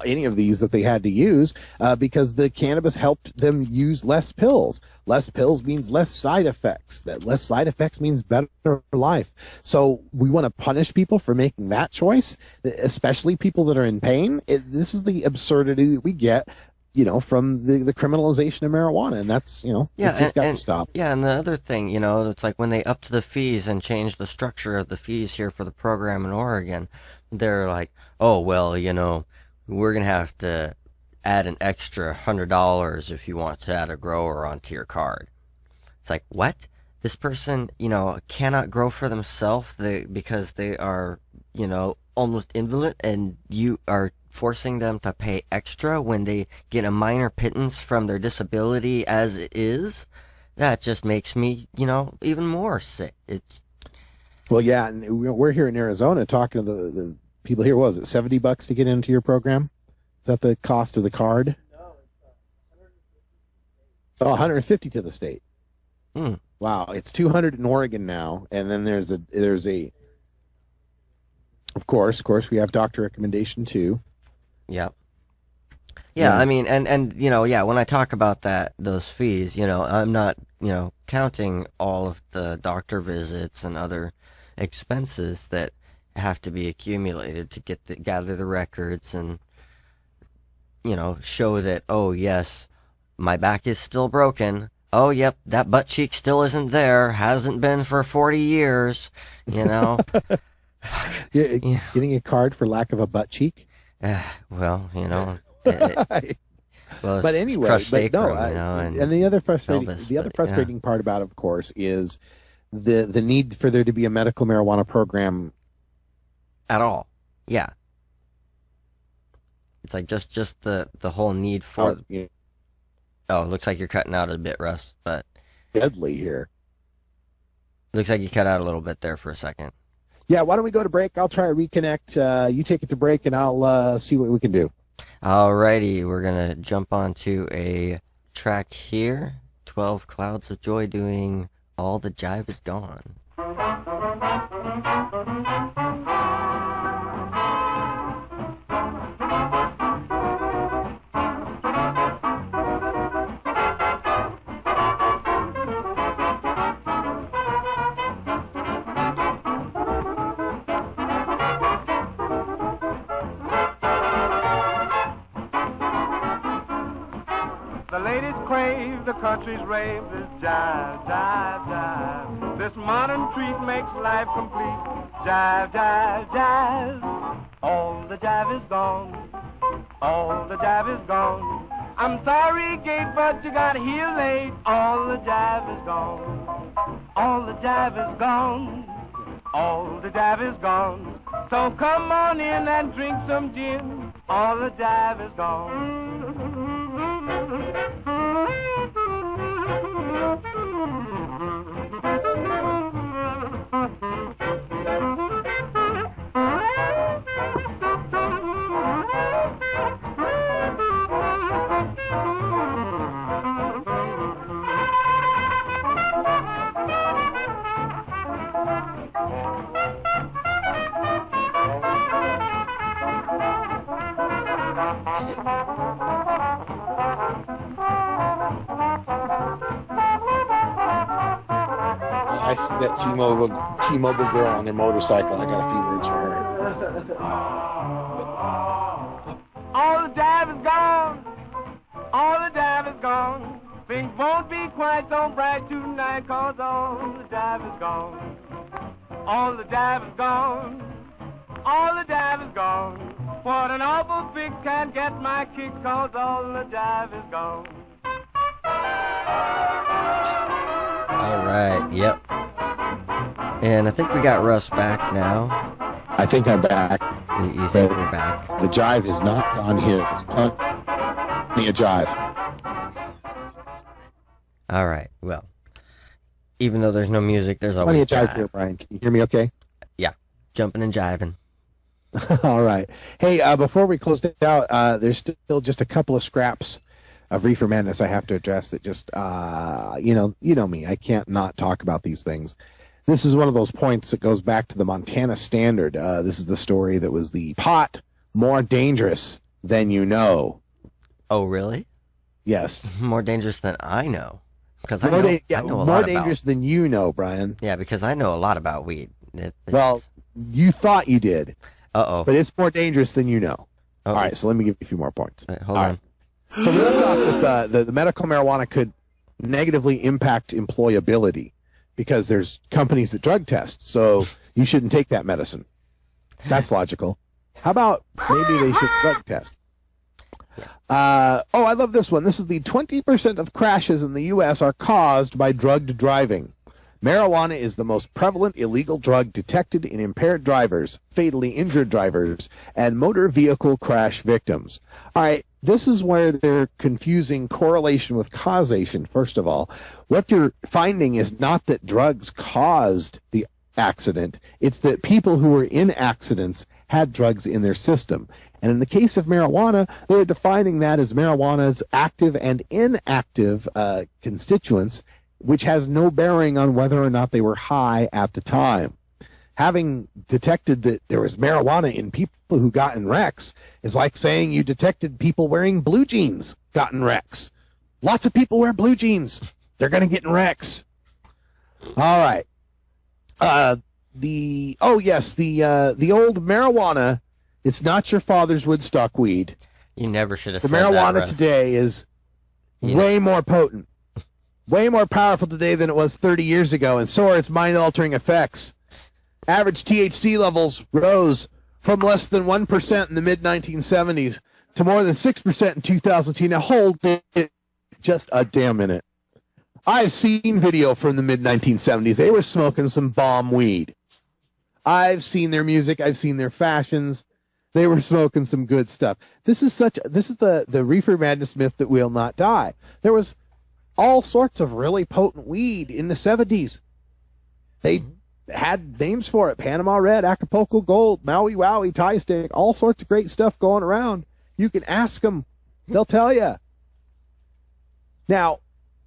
any of these that they had to use because the cannabis helped them use less pills. Less pills means less side effects. That less side effects means better life. So we want to punish people for making that choice, especially people that are in pain. This is the absurdity that we get, from the criminalization of marijuana, and that's, it's just got to stop. Yeah, and the other thing, it's like when they upped the fees and changed the structure of the fees here for the program in Oregon, they're like, oh, well, we're going to have to add an extra $100 if you want to add a grower onto your card. It's like, what? This person, cannot grow for themselves because they are, almost invalid, and you are forcing them to pay extra when they get a minor pittance from their disability as it is? That just makes me, even more sick. Well, yeah, and we're here in Arizona talking to the people here. What was it, $70 to get into your program? Is that the cost of the card? No, it's $150 to the state. Wow, it's $200 in Oregon now, and then there's a. Of course, we have doctor recommendation too. Yep. Yeah, I mean, and when I talk about those fees, I'm not, counting all of the doctor visits and other expenses that have to be accumulated to gather the records and, show that, oh, yes, my back is still broken. Oh, yep, that butt cheek still isn't there. Hasn't been for 40 years, Getting a card for lack of a butt cheek? Well, but anyway, and the other frustrating part about it, of course, is the need for there to be a medical marijuana program at all. Yeah, it's like just the whole need for. Oh, looks like you're cutting out a bit, Russ. But deadly here. Looks like you cut out a little bit there for a second. Yeah, why don't we go to break? I'll try to reconnect. You take it to break, and I'll see what we can do. Alrighty, we're going to jump onto a track here. 12 Clouds of Joy doing All the Jive Is Gone. The country's rave, this jive, jive, jive. This modern treat makes life complete. Jive, jive, jive. All the jive is gone. All the jive is gone. I'm sorry, Gate, but you got here late. All the jive is gone. All the jive is gone. All the jive is gone. So come on in and drink some gin. All the jive is gone. I see that T-Mobile girl on their motorcycle. I got a few words for her. All the jive is gone. All the jive is gone. Things won't be quite so bright tonight, 'cause all the jive is gone. All the jive is gone. All the jive is gone. What an awful fix, can't get my kick, 'cause all the jive is gone. All right, yep. And I think we got Russ back now. I think I'm back. You think we're back? The jive is not gone here. There's plenty of jive. All right, well, even though there's no music, there's always plenty of jive here, Brian. Can you hear me okay? Yeah, jumping and jiving. All right. Hey, before we close it out, there's still just a couple of scraps of Reefer Madness I have to address that just, you know me. I can't not talk about these things. This is one of those points that goes back to the Montana Standard. This is the story that was the pot more dangerous than you know. Oh, really? Yes. More dangerous than I know. Because I know a more lot dangerous than you know, Brian. Yeah, because I know a lot about weed. Well, you thought you did. Uh-oh. But it's more dangerous than you know. Uh-oh. All right, so let me give you a few more points. Right, hold on. So we left off with the medical marijuana could negatively impact employability because there's companies that drug test, so you shouldn't take that medicine. That's logical. How about maybe they should drug test? I love this one. This is the 20% of crashes in the U.S. are caused by drugged driving. Marijuana is the most prevalent illegal drug detected in impaired drivers, fatally injured drivers, and motor vehicle crash victims. All right, this is where they're confusing correlation with causation, first of all. What you're finding is not that drugs caused the accident. It's that people who were in accidents had drugs in their system. And in the case of marijuana, they're defining that as marijuana's active and inactive constituents, which has no bearing on whether or not they were high at the time. Having detected that there was marijuana in people who got in wrecks is like saying you detected people wearing blue jeans got in wrecks. Lots of people wear blue jeans. They're going to get in wrecks. All right. The old marijuana, it's not your father's Woodstock weed. You never should have said that. The marijuana today is way more potent, way more powerful today than it was 30 years ago, and so are its mind-altering effects. Average THC levels rose from less than 1% in the mid-1970s to more than 6% in 2002. Now hold it just a damn minute. I've seen video from the mid-1970s. They were smoking some bomb weed. I've seen their music. I've seen their fashions. They were smoking some good stuff. This is the Reefer Madness myth that will not die. There was all sorts of really potent weed in the 70s. They had names for it. Panama Red, Acapulco Gold, Maui Wowie, Tie Stick, all sorts of great stuff going around. You can ask them. They'll tell you. Now,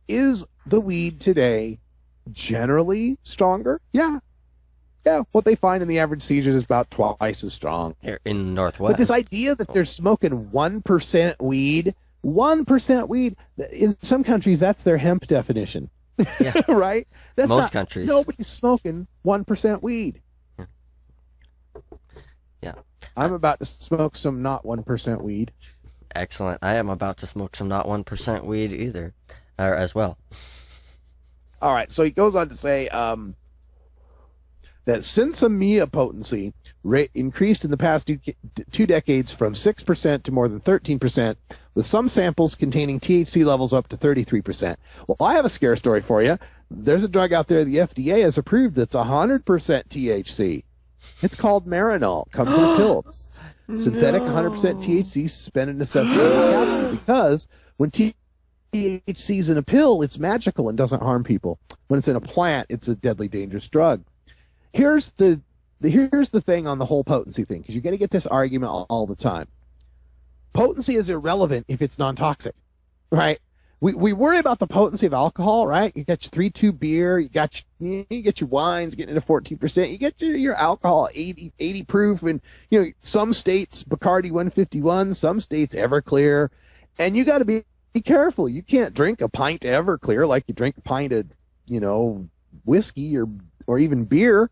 is the weed today generally stronger? Yeah. Yeah, what they find in the average seizures is about twice as strong. Here in the Northwest. But this idea that they're smoking 1% weed, 1% weed, in some countries, that's their hemp definition. Yeah. Right? That's Most not, countries. Nobody's smoking 1% weed. Yeah. I'm about to smoke some not 1% weed. Excellent. I am about to smoke some not 1% weed either, as well. All right, so he goes on to say that sensimilla potency rate increased in the past two decades from 6% to more than 13%, with some samples containing THC levels up to 33%. Well, I have a scare story for you. There's a drug out there the FDA has approved that's 100% THC. It's called Marinol. Comes in a pill. It's synthetic 100% THC suspended in a sesame capsule, because when THC's in a pill, it's magical and doesn't harm people. When it's in a plant, it's a deadly dangerous drug. Here's the thing on the whole potency thing, because you're going to get this argument all the time. Potency is irrelevant if it's non-toxic, right? We worry about the potency of alcohol, right? You got your 3.2 beer, you get your wines getting into 14%, you get your alcohol 80 proof, and some states Bacardi 151, some states Everclear, and you got to be careful. You can't drink a pint of Everclear like you drink a pint of whiskey or even beer.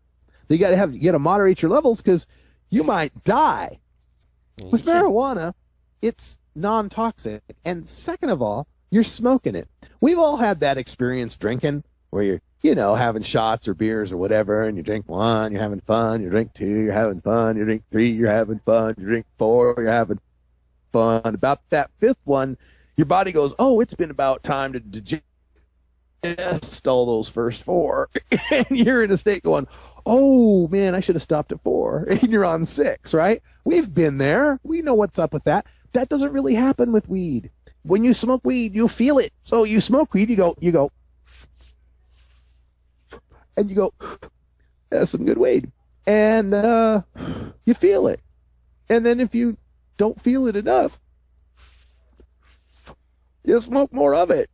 You got to moderate your levels, because you might die. With marijuana, it's non-toxic, and second of all, you're smoking it. We've all had that experience drinking, where you're having shots or beers or whatever, and you drink one, you're having fun. You drink two, you're having fun. You drink three, you're having fun. You drink four, you're having fun. About that fifth one, your body goes, oh, it's been about time to digest all those first four. And you're in a state going, oh man, I should have stopped at 4. And you're on 6, right? We've been there. We know what's up with that. That doesn't really happen with weed. When you smoke weed, you feel it. So you smoke weed, you go, and you go, that's some good weed. And you feel it. And then if you don't feel it enough, you smoke more of it.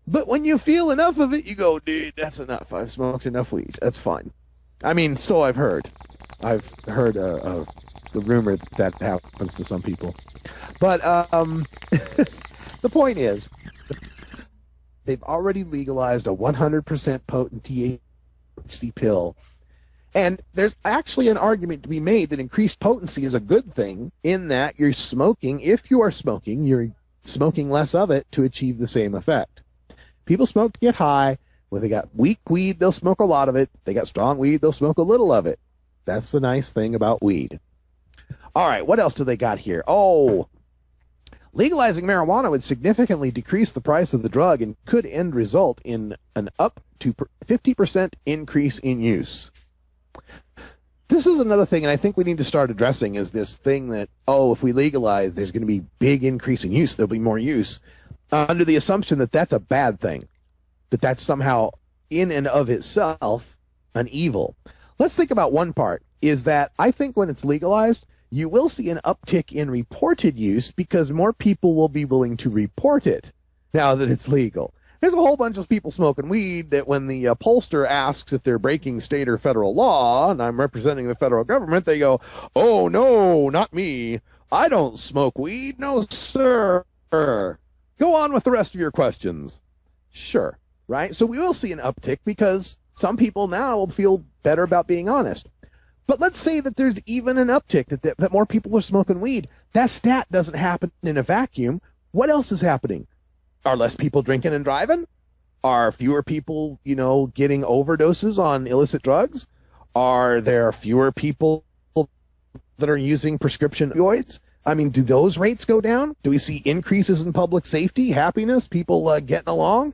But when you feel enough of it, you go, dude, that's enough. I've smoked enough weed. That's fine. I mean, so I've heard. I've heard the rumor that happens to some people. But the point is, they've already legalized a 100% potent THC pill. And there's actually an argument to be made that increased potency is a good thing in that you're smoking. If you are smoking, you're smoking less of it to achieve the same effect. People smoke to get high. When they got weak weed, they'll smoke a lot of it. They got strong weed, they'll smoke a little of it. That's the nice thing about weed. All right, what else do they got here? Oh, legalizing marijuana would significantly decrease the price of the drug and could result in an up to 50% increase in use. This is another thing, and I think we need to start addressing, is this thing that, if we legalize, there's going to be big increase in use. There'll be more use, under the assumption that that's a bad thing, that that's somehow in and of itself an evil. Let's think about one part, is that I think when it's legalized, you will see an uptick in reported use because more people will be willing to report it now that it's legal. There's a whole bunch of people smoking weed that when the pollster asks if they're breaking state or federal law, and I'm representing the federal government, they go, oh, no, not me. I don't smoke weed. No, sir. Go on with the rest of your questions. Sure, right? So we will see an uptick because some people now will feel better about being honest. But let's say that there's even an uptick, that more people are smoking weed. That stat doesn't happen in a vacuum. What else is happening? Are less people drinking and driving? Are fewer people, getting overdoses on illicit drugs? Are there fewer people that are using prescription opioids? I mean, do those rates go down? Do we see increases in public safety, happiness, people getting along?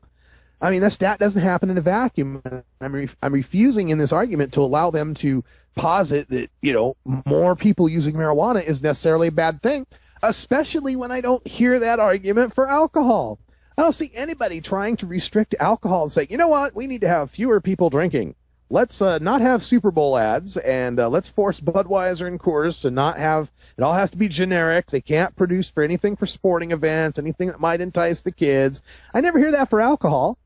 I mean, that stat doesn't happen in a vacuum. I'm refusing in this argument to allow them to posit that, more people using marijuana is necessarily a bad thing, especially when I don't hear that argument for alcohol. I don't see anybody trying to restrict alcohol and say, you know what, we need to have fewer people drinking. Let's not have Super Bowl ads, and let's force Budweiser and Coors to not have, it all has to be generic. They can't produce for anything for sporting events, anything that might entice the kids. I never hear that for alcohol.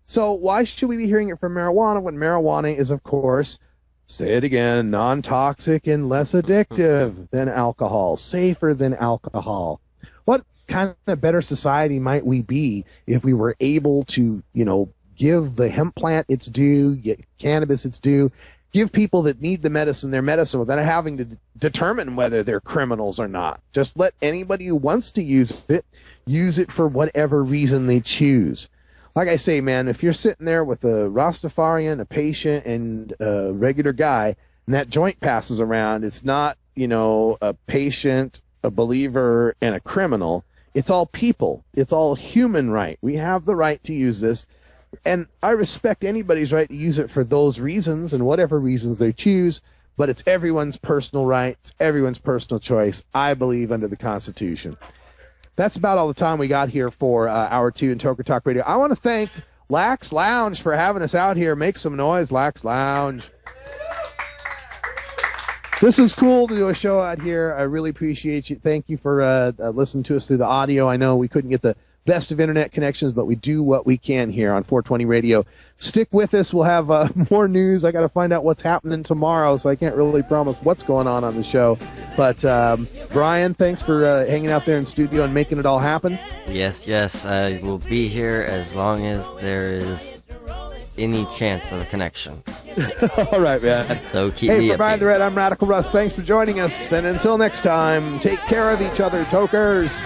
So why should we be hearing it for marijuana when marijuana is, of course, say it again, non-toxic and less addictive than alcohol, safer than alcohol? What kind of better society might we be if we were able to, give the hemp plant its due, get cannabis its due, give people that need the medicine their medicine without having to determine whether they're criminals or not. Just let anybody who wants to use it for whatever reason they choose. Like I say, man, if you're sitting there with a Rastafarian, a patient, and a regular guy, and that joint passes around, it's not, a patient, a believer, and a criminal. It's all people. It's all human right. We have the right to use this. And I respect anybody's right to use it for those reasons and whatever reasons they choose, but it's everyone's personal right. It's everyone's personal choice, I believe, under the Constitution. That's about all the time we got here for Hour 2 in Toker Talk Radio. I want to thank Lax Lounge for having us out here. Make some noise, Lax Lounge. This is cool to do a show out here. I really appreciate you. Thank you for listening to us through the audio. I know we couldn't get the best of internet connections, but we do what we can here on 420 Radio. Stick with us. We'll have more news. I got to find out what's happening tomorrow, so I can't really promise what's going on the show. But Brian, thanks for hanging out there in studio and making it all happen. Yes. I will be here as long as there is any chance of a connection. All right, man. So keep me Hey, for updated. Brian the Red, I'm Radical Russ. Thanks for joining us. And until next time, take care of each other, Tokers.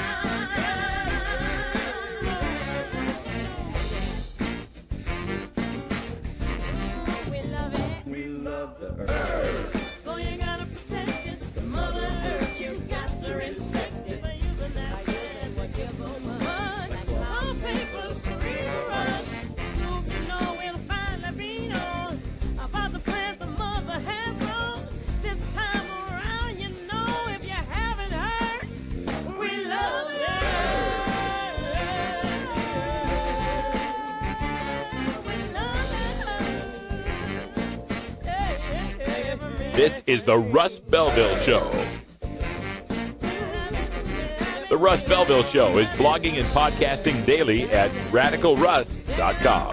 This is the Russ Belville Show. The Russ Belville Show is blogging and podcasting daily at radicalruss.com.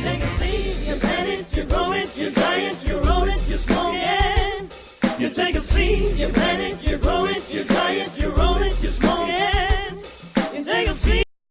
Take a seed, you plant it, you grow it, you dry it, you roll it, you smoke it. You take a seed, you plant it, you grow it, you dry it, you roll it, you smoke it.